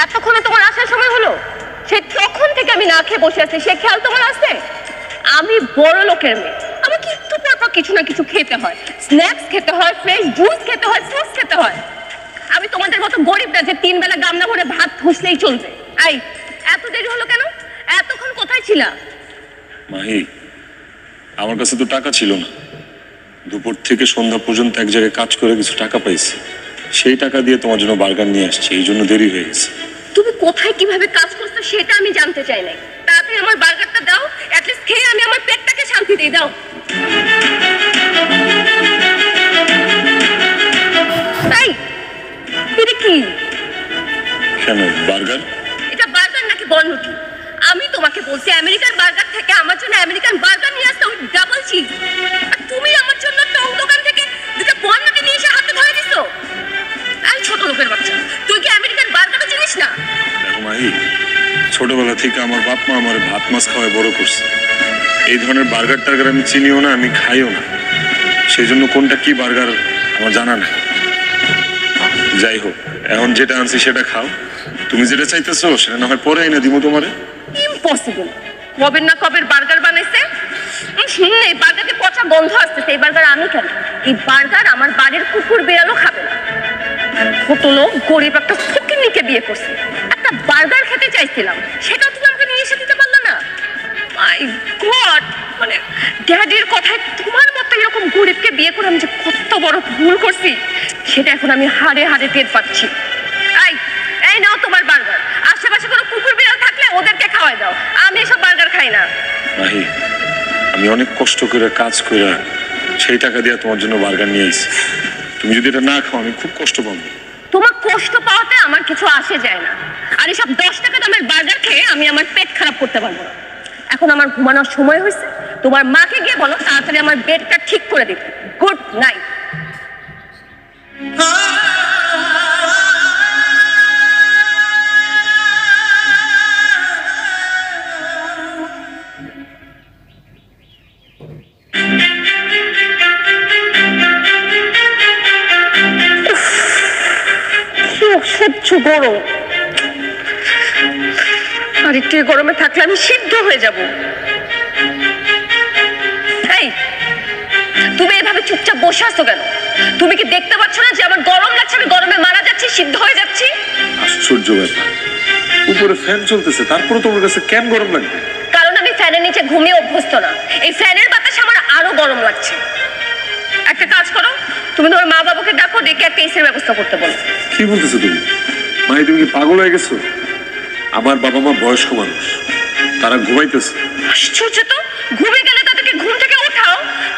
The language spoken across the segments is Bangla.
এতক্ষণে তোমার আসার সময় হলো? সে তখন থেকে আমি না খেয়ে বসে আছি, সে খেয়াল তোমার আছে? আমি বড় লোকের মেয়ে, আমাকে একটু পর কিছু না কিছু খেতে হয়, স্ন্যাক্স খেতে হয়, ফ্রেশ জুস খেতে হয়, ফ্রুটস খেতে হয়। আমি তোমাদের মতো গরিব না যে 3 বেলা গামলা ভরে ভাত খুঁজলেই চলবে। এই এত দেরি হলো কেন? এতক্ষণ কোথায় ছিলা? মাহি, আমার কাছে তো টাকা ছিল না। দুপুর থেকে সন্ধ্যা পর্যন্ত এক জায়গায় কাজ করে কিছু টাকা পাইছি, সেই টাকা দিয়ে তোমার জন্য বার্গার নিয়ে আসছি, এই জন্য দেরি হয়ে গেছে। তুমি কোথায় কিভাবে কাজ করছো সেটা আমি জানতে চাই না। তাড়াতাড়ি আমার বার্গারটা দাও, অ্যাটলিস্ট খেয়ে আমি আমার পেটটাকে শান্তি দিই। দাও। তাই এটা কি? কেন বার্গার? এটা বার্গার নাকি বনরুটি? আমি তোমাকে বলছি আমেরিকান বার্গার থেকে আমার জন্য আমেরিকান বার্গার নিয়ে আসতে, ওই ডাবল চিজ। আর তুমি আমার জন্য টং দোকান থেকে দুটো বনরুটি নিয়ে এসে হাতে ধরে দিছো। এই ছোট লোকের বাচ্চা, তুই কি আমেরিকান বার্গারও চিনিস না? দেখো মাহি, ছোটবেলা থেকে আমার বাপ মা আমার ভাত মাছ খাওয়ায় বড় করছে। এই ধরনের বার্গার টার্গার আমি চিনিও না, আমি খাইও না, সেই জন্য কোনটা কি বার্গার আমার জানা নেই। যাই হোক, এখন যেটা আনছি সেটা খাও। তুমি যেটা চাইতেছো সেটা না হয় পরে এনে দিব তোমারে। ইম্পসিবল। কবে না কবের বার্গার বানাইছে। এই বার্গারে পচা গন্ধ আসতেছে। এই বার্গার আমি কেন? এই বার্গার আমার বাড়ির কুকুর বিড়ালও খাবে না। ছোট লোক গরিব একটা ফকিন্নিকে বিয়ে করছে, একটা বার্গার খেতে চাইছিলাম, সেটাও তুমি আমাকে নিয়ে এসে দিতে পারলো না। মাই গড, মানে ড্যাডির কথায় তোমার মতো এরকম গরিবকে বিয়ে করে আমি যে কত বড় ভুল করছি সেটা এখন আমি হাড়ে হাড়ে টের পাচ্ছি। এই নাও তোমার বার্গার। আশেপাশে কোনো কুকুর বিড়াল থাকলে ওদেরকে খাওয়াই দাও, আমি এসব বার্গার খাই না। মাহি, আমি অনেক কষ্ট করে কাজ করে সেই টাকা দিয়ে তোমার জন্য বার্গার নিয়ে এসেছি। তুমি যদি এটা না খাও আমি খুব কষ্ট পাবো। তোমার কষ্ট পাওয়াতে আমার কিছু আসে যায় না, আর এসব 10 টাকা দামের বার্গার খেয়ে আমি আমার পেট খারাপ করতে পারবো না। এখন আমার ঘুমানোর সময় হয়েছে, তোমার মাকে গিয়ে বলো তাড়াতাড়ি আমার বেডটা ঠিক করে দিতে। Good night. সহ্য গরম, আর একটু গরমে থাকলে আমি সিদ্ধ হয়ে যাব। এই তুমি এভাবে চুপচাপ বসে আছো কেন? তুমি কি দেখতে পাচ্ছ না যে আমার গরম লাগছে, আমি গরমে মারা যাচ্ছি, সিদ্ধ হয়ে যাচ্ছি? আশ্চর্য ব্যাপার, উপরে ফ্যান চলতেছে তারপরে তোমার কাছে কেন গরম লাগবে? কারণ আমি ফ্যানের নিচে ঘুমিয়ে অভ্যস্ত না, এই ফ্যানের বাতাস আমার আরো গরম লাগছে। একটা কাজ করো, তুমি তোমার মা বাবাকে ডাকো, ডেকে একটা এসির ব্যবস্থা করতে বলো। কি বলতেছো তুমি? মাই তুমি কি পাগল হয়ে গেছো? আমার বাবা মা বয়স্ক মানুষ, তারা ঘুমাইতেছে। আশ্চর্য তো, ঘুমে গেলে তাদেরকে ঘুম থেকে উঠাও,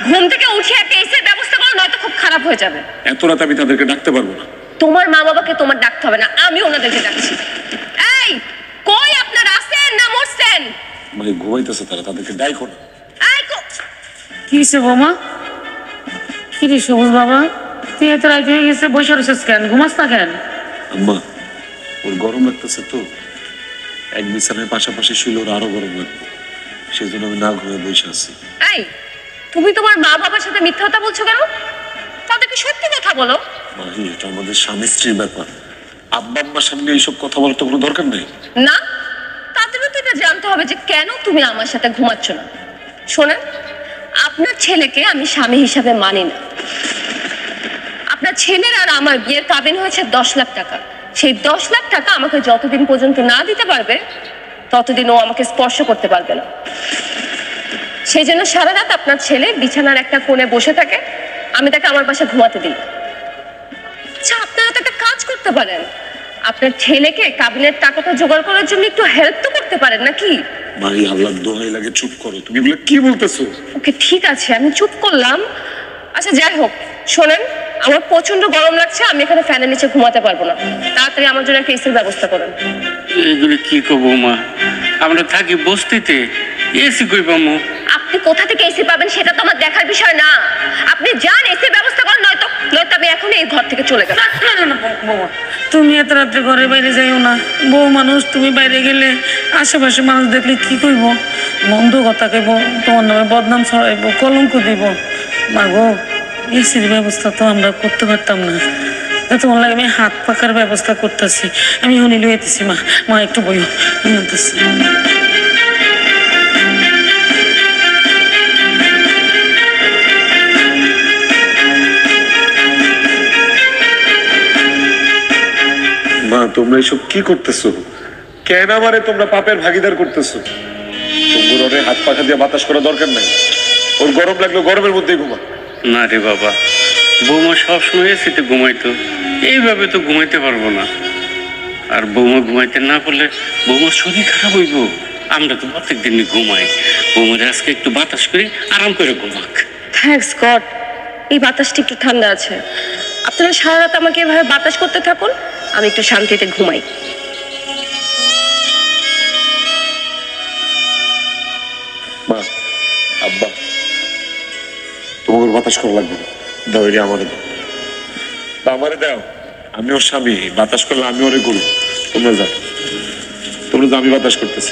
ঘুম থেকে উঠিয়ে একটা এসির ব্যবস্থা করো, নয়তো খুব খারাপ হয়ে যাবে। এত রাত আমি তাদেরকে ডাকতে পারবো না। তোমার মা বাবাকে তোমার ডাকতে হবে না, আমি ওনাদেরকে ডাকছি। এই কই আপনারা আছেন না মরছেন? মানে ঘুমাইতেছে তারা, তাদেরকে ডাইকো না। এই কি হয়েছে বৌমা? কি রে সবুজ বাবা, তুই এত রাত হয়ে গেছে, বসে রয়েছিস কেন? ঘুমাস না কেন? আম্মা, ওর গরম লাগতেছে তো, এক বিছানায় পাশাপাশি শুলে ওর আরো গরম লাগবে, সেই জন্য আমি না ঘুমিয়ে বসে আছি। এই তুমি তোমার মা বাবার সাথে মিথ্যা কথা বলছো কেন? তাদেরকে সত্যি কথা বলো। মাহি, এটা আমাদের স্বামী স্ত্রীর ব্যাপার, আব্বা আম্মার সামনে এইসব কথা বলার তো কোনো দরকার নেই। না, তাদেরও তো এটা জানতে হবে যে কেন তুমি আমার সাথে ঘুমাচ্ছ না। শোনেন, আপনার ছেলেকে আমি স্বামী হিসাবে মানি না। আপনার ছেলের আর আমার বিয়ের কাবিন হয়েছে 10 লাখ টাকা। সেই 10 লাখ টাকা আমাকে যতদিন পর্যন্ত না দিতে পারবে ততদিন ও আমাকে স্পর্শ করতে পারবে না। সেই জন্য সারা রাত আপনার ছেলে বিছানার একটা কোণে বসে থাকে, আমি তাকে আমার পাশে ঘুমাতে দিই। আচ্ছা, আপনারা তো একটা কাজ করতে পারেন, আপনার ছেলেকে কাবিনের টাকাটা জোগাড় করার জন্য একটু হেল্প তো করতে পারেন নাকি? মাহি, আল্লাহর দোহাই লাগে চুপ করো, তুমি এগুলো কি বলতেছো? ওকে ঠিক আছে, আমি চুপ করলাম। আচ্ছা যাই হোক, শোনেন, আমার প্রচন্ড গরম লাগছে, আমি এখানে ফ্যানের নিচে ঘুমাতে পারবো না, তাড়াতাড়ি আমার জন্য একটা এসির ব্যবস্থা করেন। এগুলি কি করবো মা, আমরা থাকি বস্তিতে, এসি কই পাবো? আপনি কোথা থেকে এসি পাবেন সেটা তো আমার দেখার বিষয় না, আপনি যান এসির ব্যবস্থা করেন, নয়তো আমি এখন এই ঘর থেকে চলে গেলাম। বৌমা, তুমি এত রাত্রে ঘরে বাইরে যাইও না। বউ মানুষ, তুমি বাইরে গেলে আশেপাশে মানুষ দেখলে কি কইব? মন্দ কথা কইব, তোমার নামে বদনাম ছড়াইব, কলঙ্ক দিব। মা গো, এসির ব্যবস্থা তো আমরা করতে পারতাম না, তোমার লাগে আমি হাত পাকার ব্যবস্থা করতেছি। আমি হনি লইতেছি মা, মা একটু বইও, আমি আনতেছি। মা তোমরা এসব কি করতেছো? কেন আমারে তোমরা পাপের ভাগিদার করতেছো? তোমার ওরে হাত পাখা দিয়ে বাতাস করা দরকার নাই। ওর গরম লাগলো গরমের মধ্যেই ঘুমা। না রে বাবা, বৌমা সবসময় এসিতে ঘুমাইতো, এইভাবে তো ঘুমাইতে পারবো না। আর বৌমা ঘুমাইতে না পারলে বৌমার শরীর খারাপ হইব। আমরা তো প্রত্যেক দিনই ঘুমাই, বৌমার আজকে একটু বাতাস করে আরাম করে ঘুমাক। থ্যাঙ্কস গড, এই বাতাসটা একটু ঠান্ডা আছে। আপনারা সারা রাত আমাকে এভাবে বাতাস করতে থাকুন, আমি একটু শান্তিতে ঘুমাই। মা, আব্বা, তোমার বাতাস করা লাগবে না। দাও এটি আমারে দাও, আমারে দাও। আমি ওর স্বামী, বাতাস করলে আমি ওরে করব। তোমরা যাও, তোমরা যাও, আমি বাতাস করতেছি।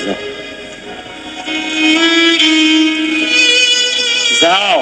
যাও।